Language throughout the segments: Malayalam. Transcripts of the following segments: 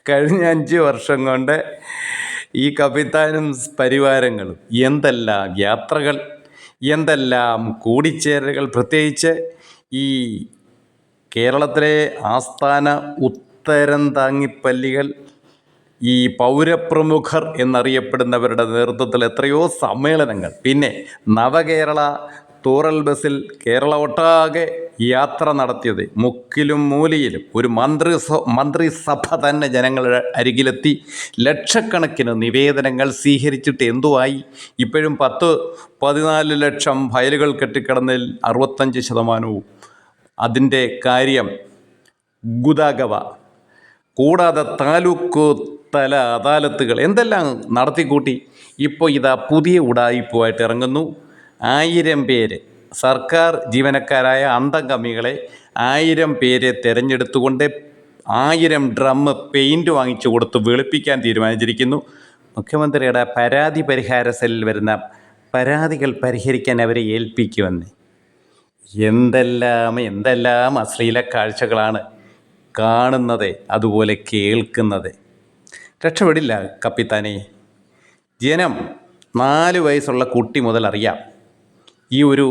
കഴിഞ്ഞ 5 വർഷം കൊണ്ട് ഈ കപിത്താനും പരിവാരങ്ങളും എന്തെല്ലാം യാത്രകൾ, എന്തെല്ലാം കൂടിച്ചേരലുകൾ, പ്രത്യേകിച്ച് ഈ കേരളത്തിലെ ആസ്ഥാന ഉത്തരന്താങ്ങിപ്പല്ലികൾ, ഈ പൗരപ്രമുഖർ എന്നറിയപ്പെടുന്നവരുടെ നേതൃത്വത്തിൽ എത്രയോ സമ്മേളനങ്ങൾ, പിന്നെ നവകേരള ടൂറൽ ബസ്സിൽ കേരളം ഒട്ടാകെ യാത്ര നടത്തിയത്, മുക്കിലും മൂലയിലും ഒരു മന്ത്രിസഭ തന്നെ ജനങ്ങളുടെ അരികിലെത്തി ലക്ഷക്കണക്കിന് നിവേദനങ്ങൾ സ്വീകരിച്ചിട്ട് എന്തുവായി? ഇപ്പോഴും 14 ലക്ഷം ഫയലുകൾ കെട്ടിക്കിടന്നതിൽ 65% അതിൻ്റെ കാര്യം ഗുദാഗവ. കൂടാതെ താലൂക്ക് തല അദാലത്തുകൾ എന്തെല്ലാം നടത്തിക്കൂട്ടി. ഇപ്പോൾ ഇതാ പുതിയ ഉഡായിപ്പുമായിട്ട് ഇറങ്ങുന്നു. 1000 പേര് സർക്കാർ ജീവനക്കാരായ അന്തംകമ്മികളെ 1000 പേരെ തിരഞ്ഞെടുത്തുകൊണ്ട് 1000 ഡ്രം പെയിൻറ്റ് വാങ്ങിച്ചു കൊടുത്ത് വെളുപ്പിക്കാൻ തീരുമാനിച്ചിരിക്കുന്നു. മുഖ്യമന്ത്രിയുടെ പരാതി പരിഹാര സെല്ലിൽ വരുന്ന പരാതികൾ പരിഹരിക്കാൻ അവരെ ഏൽപ്പിക്കുമെന്ന്. എന്തെല്ലാം അശ്ലീല കാഴ്ചകളാണ് കാണുന്നത്, അതുപോലെ കേൾക്കുന്നത്. രക്ഷപ്പെടില്ല കപ്പിത്താനെ. ജനം 4 വയസ്സുള്ള കുട്ടി മുതൽ അറിയാം ഈ ഒരു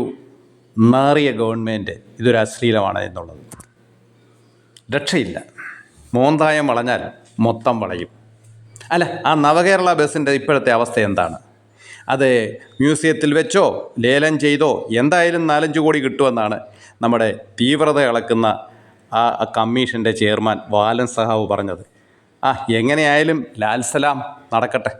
നാറിയ ഗവൺമെൻറ് ഇതൊരു അശ്ലീലമാണ് എന്നുള്ളത്. രക്ഷയില്ല. മോന്തായം വളഞ്ഞാൽ മൊത്തം വളയും. അല്ല, ആ നവകേരള ബസ്സിൻ്റെ ഇപ്പോഴത്തെ അവസ്ഥ എന്താണ്? അത് മ്യൂസിയത്തിൽ വെച്ചോ ലേലം ചെയ്തോ എന്തായാലും 4-5 കോടി കിട്ടുമെന്നാണ് നമ്മുടെ തീവ്രത ഇളക്കുന്ന ആ കമ്മീഷൻ്റെ ചെയർമാൻ വാലൻ സഹാവ് പറഞ്ഞത്. എങ്ങനെയായാലും ലാൽ സലാം നടക്കട്ടെ.